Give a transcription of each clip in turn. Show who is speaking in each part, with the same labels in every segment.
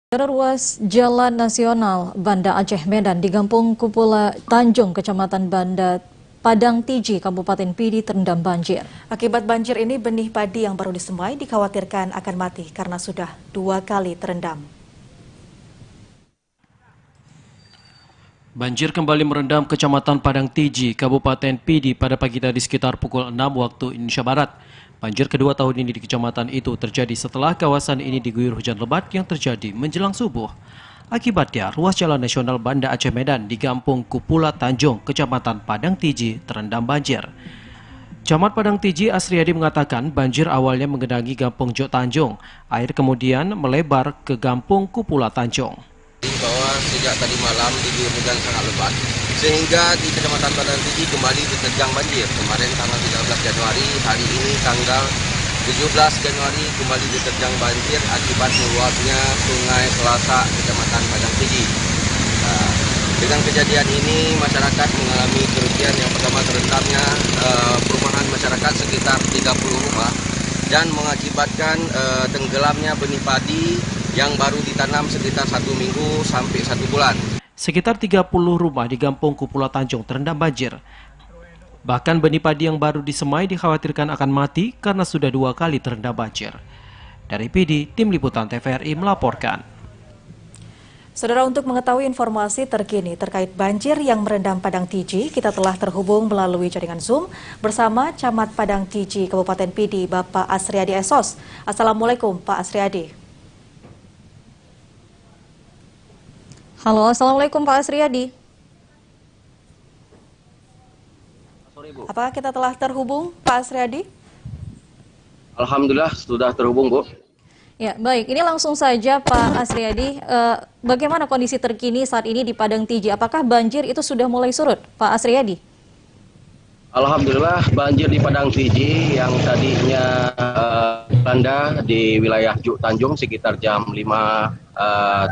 Speaker 1: Ruas Jalan Nasional Banda Aceh Medan di Kampung Kupula Tanjung, Kecamatan Banda Padang Tiji, Kabupaten Pidi terendam banjir. Akibat banjir ini, benih padi yang baru disemai dikhawatirkan akan mati karena sudah 2 kali terendam.
Speaker 2: Banjir kembali merendam Kecamatan Padang Tiji, Kabupaten Pidi pada pagi tadi sekitar pukul 6 waktu Indonesia Barat. Banjir kedua tahun ini di kecamatan itu terjadi setelah kawasan ini diguyur hujan lebat yang terjadi menjelang subuh. Akibatnya, ruas Jalan Nasional Banda Aceh Medan di Kampung Kupula Tanjung, Kecamatan Padang Tiji terendam banjir. Camat Padang Tiji Asriadi mengatakan banjir awalnya menggenangi Kampung Jok Tanjung, air kemudian melebar ke Kampung Kupula Tanjung.
Speaker 3: Bahwa sejak tadi malam diguyur hujan sangat lebat sehingga di Kecamatan Padang Tiji kembali diterjang banjir. Kemarin tanggal 13 Januari, hari ini tanggal 17 Januari kembali diterjang banjir akibat meluapnya Sungai Selasa Kecamatan Padang Tiji. Dengan kejadian ini masyarakat mengalami kerugian. Yang pertama, terendamnya perumahan masyarakat sekitar 30 rumah dan mengakibatkan tenggelamnya benih padi yang baru ditanam sekitar 1 minggu sampai 1 bulan.
Speaker 2: Sekitar 30 rumah di Kampung Kupula Tanjung terendam banjir. Bahkan benih padi yang baru disemai dikhawatirkan akan mati karena sudah 2 kali terendam banjir. Dari Pidi, Tim Liputan TVRI melaporkan.
Speaker 1: Saudara, untuk mengetahui informasi terkini terkait banjir yang merendam Padang Tiji, kita telah terhubung melalui jaringan Zoom bersama Camat Padang Tiji, Kabupaten Pidi, Bapak Asriadi Esos. Assalamualaikum, Pak Asriadi. Halo, Assalamualaikum Pak Asriadi.
Speaker 3: Sore, Bu.
Speaker 1: Apakah kita telah terhubung, Pak Asriadi?
Speaker 3: Alhamdulillah sudah terhubung, Bu.
Speaker 1: Ya, baik. Ini langsung saja Pak Asriadi, bagaimana kondisi terkini saat ini di Padang Tiji? Apakah banjir itu sudah mulai surut, Pak Asriadi?
Speaker 3: Alhamdulillah banjir di Padang Tiji yang tadinya melanda di wilayah Juk Tanjung sekitar jam 5.30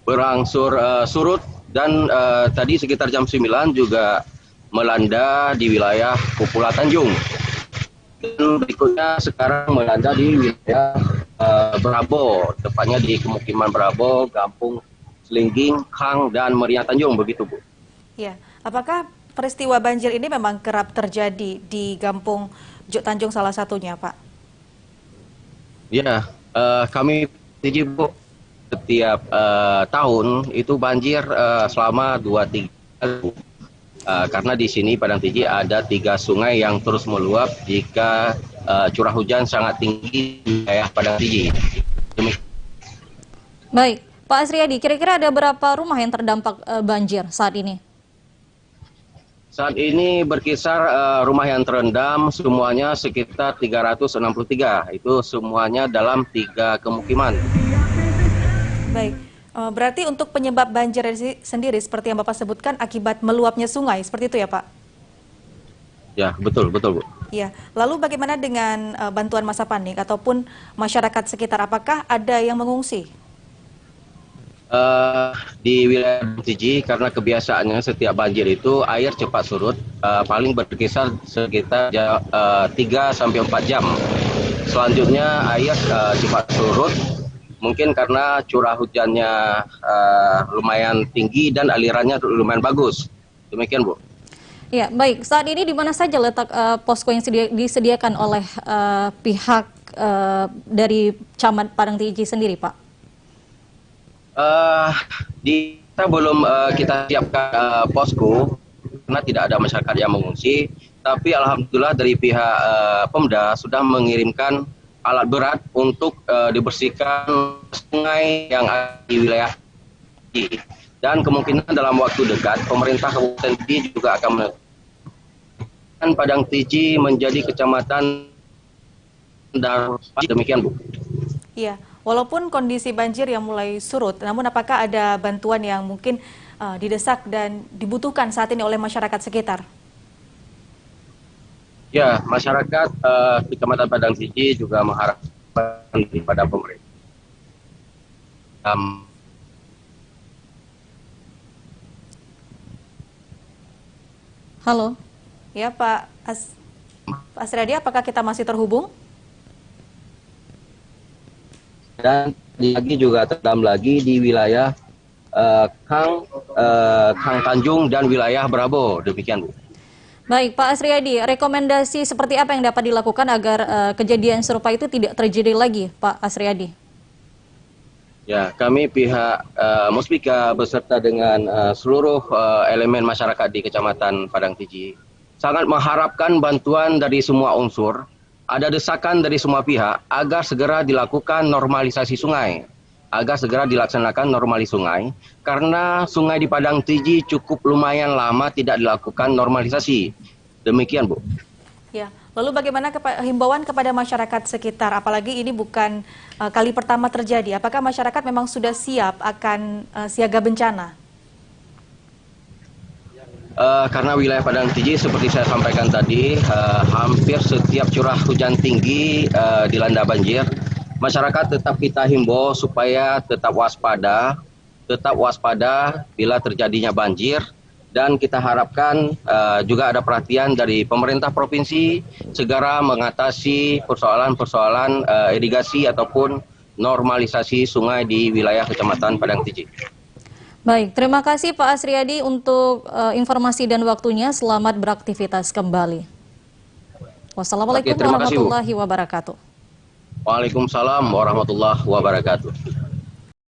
Speaker 3: berangsur surut dan tadi sekitar jam 9 juga melanda di wilayah Kupula Tanjung. Dan berikutnya sekarang melanda di wilayah Brabo, tepatnya di pemukiman Brabo, Kampung Selingging, Hang, dan Meriah Tanjung, begitu, Bu.
Speaker 1: Ya, apakah peristiwa banjir ini memang kerap terjadi di Kampung Juk Tanjung salah satunya, Pak?
Speaker 3: Ya, kami Tiji, Bu, setiap tahun itu banjir selama 2-3 tahun. Karena di sini Padang Tiji ada 3 sungai yang terus meluap jika curah hujan sangat tinggi di wilayah Padang Tiji.
Speaker 1: Baik, Pak Asriadi, kira-kira ada berapa rumah yang terdampak banjir saat ini?
Speaker 3: Saat ini berkisar rumah yang terendam semuanya sekitar 363. Itu semuanya dalam 3 kemukiman.
Speaker 1: Baik, berarti untuk penyebab banjir sendiri seperti yang Bapak sebutkan akibat meluapnya sungai, seperti itu ya Pak?
Speaker 3: Ya, betul, Bu.
Speaker 1: Ya, lalu bagaimana dengan bantuan masa panik ataupun masyarakat sekitar? Apakah ada yang mengungsi?
Speaker 3: Di wilayah Tiji karena kebiasaannya setiap banjir itu air cepat surut, paling berkisar sekitar 3 sampai 4 jam. Selanjutnya air cepat surut, mungkin karena curah hujannya lumayan tinggi dan alirannya lumayan bagus. Demikian, Bu.
Speaker 1: Ya, baik. Saat ini di mana saja letak posko yang disediakan oleh pihak dari Camat Padang Tiji sendiri, Pak?
Speaker 3: Kita belum kita siapkan posko karena tidak ada masyarakat yang mengungsi, tapi alhamdulillah dari pihak Pemda sudah mengirimkan alat berat untuk dibersihkan sungai yang ada di wilayah ini. Dan kemungkinan dalam waktu dekat pemerintah Kabupaten Tiji juga akan menetapkan Padang Tiji menjadi kecamatan darurat. Demikian, Bu.
Speaker 1: Iya. Walaupun kondisi banjir yang mulai surut, namun apakah ada bantuan yang mungkin didesak dan dibutuhkan saat ini oleh masyarakat sekitar?
Speaker 3: Ya, masyarakat Kecamatan Padang Tiji juga mengharapkan kepada pemerintah.
Speaker 1: Halo, ya Pak Asriadi, apakah kita masih terhubung?
Speaker 3: Dan lagi juga terendam lagi di wilayah Kang Tanjung dan wilayah Brabo. Demikian, Bu.
Speaker 1: Baik, Pak Asriyadi, rekomendasi seperti apa yang dapat dilakukan agar kejadian serupa itu tidak terjadi lagi, Pak Asriyadi?
Speaker 3: Ya, kami pihak Muspika beserta dengan seluruh elemen masyarakat di Kecamatan Padang Tiji sangat mengharapkan bantuan dari semua unsur. Ada desakan dari semua pihak agar segera dilakukan normalisasi sungai, agar segera dilaksanakan normalisasi sungai, karena sungai di Padang Tiji cukup lumayan lama tidak dilakukan normalisasi. Demikian, Bu.
Speaker 1: Ya, lalu bagaimana himbauan kepada masyarakat sekitar, apalagi ini bukan kali pertama terjadi, apakah masyarakat memang sudah siap akan siaga bencana?
Speaker 3: Karena wilayah Padang Tiji seperti saya sampaikan tadi, hampir setiap curah hujan tinggi dilanda banjir. Masyarakat tetap kita himbau supaya tetap waspada bila terjadinya banjir. Dan kita harapkan juga ada perhatian dari pemerintah provinsi segera mengatasi persoalan-persoalan irigasi ataupun normalisasi sungai di wilayah Kecamatan Padang Tiji.
Speaker 1: Baik, terima kasih Pak Asriyadi untuk informasi dan waktunya. Selamat beraktivitas kembali. Wassalamualaikum warahmatullahi wabarakatuh.
Speaker 3: Waalaikumsalam warahmatullahi wabarakatuh.